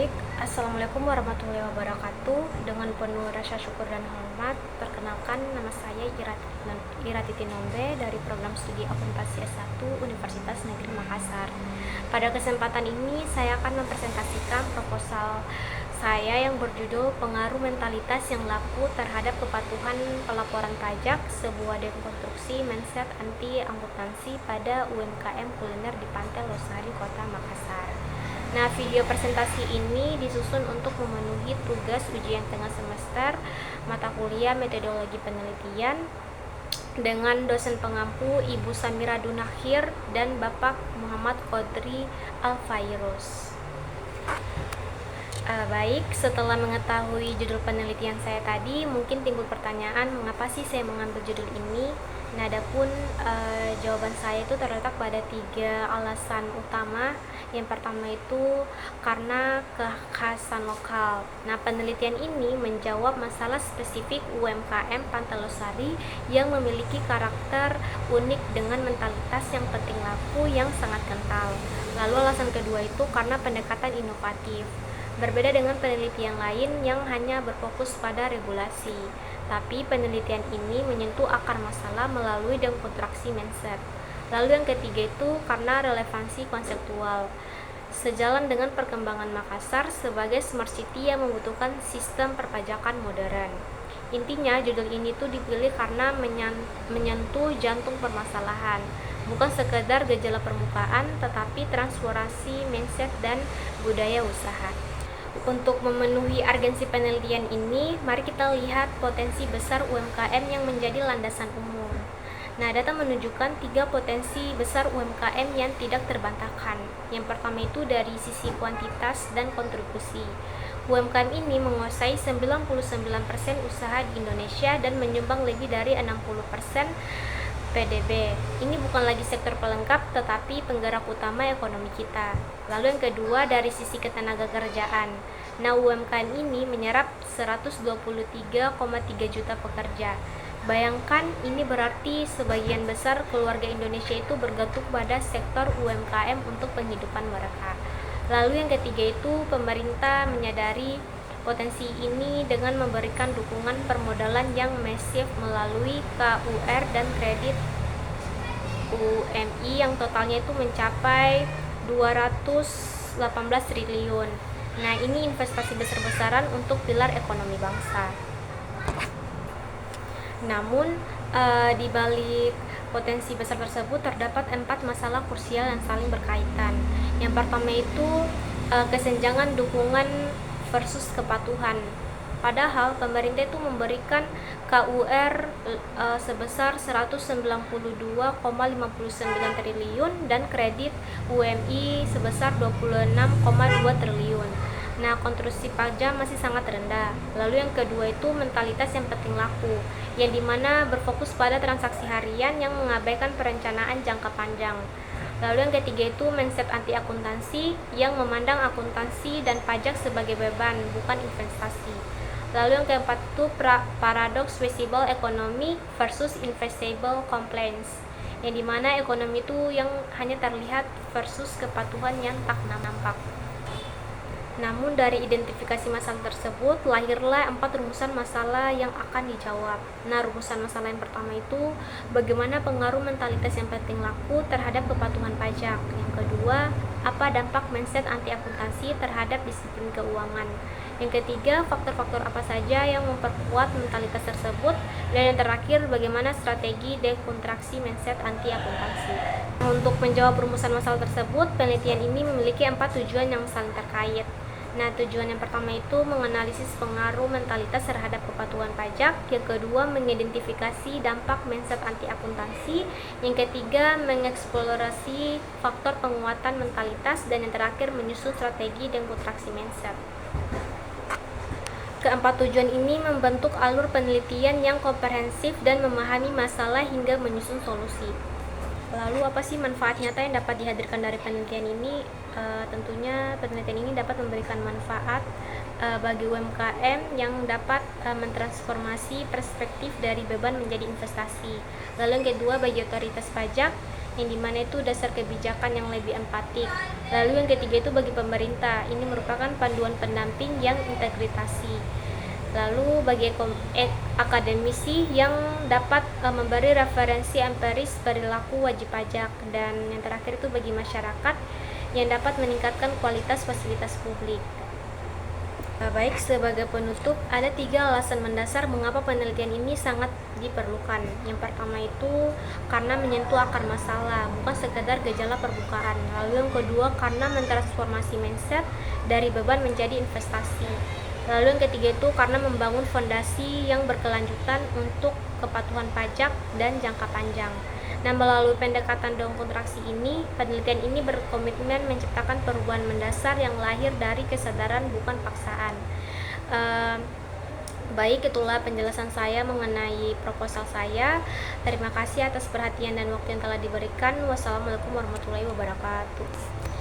Baik, Assalamualaikum warahmatullahi wabarakatuh. Dengan penuh rasa syukur dan hormat, perkenalkan nama saya Iratiti Nombe dari program studi akuntansi S1 Universitas Negeri Makassar. Pada kesempatan ini, saya akan mempresentasikan proposal saya yang berjudul Pengaruh Mentalitas yang Laku Terhadap Kepatuhan Pelaporan Pajak, sebuah dekonstruksi mindset anti akuntansi pada UMKM kuliner di Pantai Losari, Kota Makassar. Nah, video presentasi ini disusun untuk memenuhi tugas ujian tengah semester mata kuliah metodologi penelitian dengan dosen pengampu Ibu Samira Dunahir dan Bapak Muhammad Qodri Alfairus. Baik, setelah mengetahui judul penelitian saya tadi, mungkin timbul pertanyaan mengapa sih saya mengambil judul ini. Nah, adapun jawaban saya itu terletak pada 3 alasan utama. Yang pertama itu karena kekhasan lokal. Nah, penelitian ini menjawab masalah spesifik UMKM Pantai Losari yang memiliki karakter unik dengan mentalitas yang penting laku yang sangat kental. Lalu alasan kedua itu karena pendekatan inovatif. Berbeda dengan penelitian lain yang hanya berfokus pada regulasi, tapi penelitian ini menyentuh akar masalah melalui dekonstruksi mindset. Lalu yang ketiga itu karena relevansi konseptual. Sejalan dengan perkembangan Makassar sebagai smart city yang membutuhkan sistem perpajakan modern. Intinya judul ini tuh dipilih karena menyentuh jantung permasalahan, bukan sekedar gejala permukaan, tetapi transformasi mindset dan budaya usaha. Untuk memenuhi urgensi penelitian ini, mari kita lihat potensi besar UMKM yang menjadi landasan umum. Nah, data menunjukkan 3 potensi besar UMKM yang tidak terbantahkan. Yang pertama itu dari sisi kuantitas dan kontribusi. UMKM ini menguasai 99% usaha di Indonesia dan menyumbang lebih dari 60% PDB. Ini bukan lagi sektor pelengkap, tetapi penggerak utama ekonomi kita. Lalu yang kedua dari sisi ketenaga kerjaan. Nah, UMKM ini menyerap 123,3 juta pekerja. Bayangkan, ini berarti sebagian besar keluarga Indonesia itu bergantung pada sektor UMKM untuk penghidupan mereka. Lalu yang ketiga itu pemerintah menyadari potensi ini dengan memberikan dukungan permodalan yang masif melalui KUR dan kredit UMI yang totalnya itu mencapai 218 triliun. Nah, ini investasi besar-besaran untuk pilar ekonomi bangsa. Namun, di balik potensi besar tersebut terdapat 4 masalah krusial yang saling berkaitan. Yang pertama itu kesenjangan dukungan versus kepatuhan. Padahal pemerintah itu memberikan KUR sebesar 192,59 triliun dan kredit UMI sebesar 26,2 triliun. Nah, kontribusi pajak masih sangat rendah. Lalu yang kedua itu mentalitas yang penting laku, yang dimana berfokus pada transaksi harian yang mengabaikan perencanaan jangka panjang. Lalu yang ketiga itu mindset anti akuntansi yang memandang akuntansi dan pajak sebagai beban, bukan investasi. Lalu yang keempat itu paradox visible economy versus invisible compliance, yang dimana ekonomi itu yang hanya terlihat versus kepatuhan yang tak nampak. Namun dari identifikasi masalah tersebut lahirlah 4 rumusan masalah yang akan dijawab. Nah, rumusan masalah yang pertama itu bagaimana pengaruh mentalitas yang penting laku terhadap kepatuhan pajak. Yang kedua, apa dampak mindset anti akuntansi terhadap disiplin keuangan. Yang ketiga, faktor-faktor apa saja yang memperkuat mentalitas tersebut. Dan yang terakhir, bagaimana strategi dekonstruksi mindset anti akuntansi. Untuk menjawab rumusan masalah tersebut, penelitian ini memiliki 4 tujuan yang saling terkait. Nah, tujuan yang pertama itu menganalisis pengaruh mentalitas terhadap kepatuhan pajak. Yang kedua, mengidentifikasi dampak mindset anti akuntansi. Yang ketiga, mengeksplorasi faktor penguatan mentalitas. Dan yang terakhir, menyusun strategi dekonstruksi mindset. Keempat tujuan ini membentuk alur penelitian yang komprehensif dan memahami masalah hingga menyusun solusi. Lalu apa sih manfaat nyata yang dapat dihadirkan dari penelitian ini? Tentunya penelitian ini dapat memberikan manfaat bagi UMKM yang dapat mentransformasi perspektif dari beban menjadi investasi. Lalu yang kedua, bagi otoritas pajak yang dimana itu dasar kebijakan yang lebih empatik. Lalu yang ketiga itu bagi pemerintah, ini merupakan panduan pendamping yang integritasi. Lalu bagi akademisi yang dapat memberi referensi empiris perilaku wajib pajak. Dan yang terakhir itu bagi masyarakat yang dapat meningkatkan kualitas fasilitas publik. Baik, sebagai penutup, ada 3 alasan mendasar mengapa penelitian ini sangat diperlukan. Yang pertama itu karena menyentuh akar masalah, bukan sekedar gejala permukaan. Lalu yang kedua karena mentransformasi mindset dari beban menjadi investasi. Lalu yang ketiga itu karena membangun fondasi yang berkelanjutan untuk kepatuhan pajak dan jangka panjang. Nah, melalui pendekatan daun kontraksi ini, penelitian ini berkomitmen menciptakan perubahan mendasar yang lahir dari kesadaran bukan paksaan. Baik, itulah penjelasan saya mengenai proposal saya. Terima kasih atas perhatian dan waktu yang telah diberikan. Wassalamualaikum warahmatullahi wabarakatuh.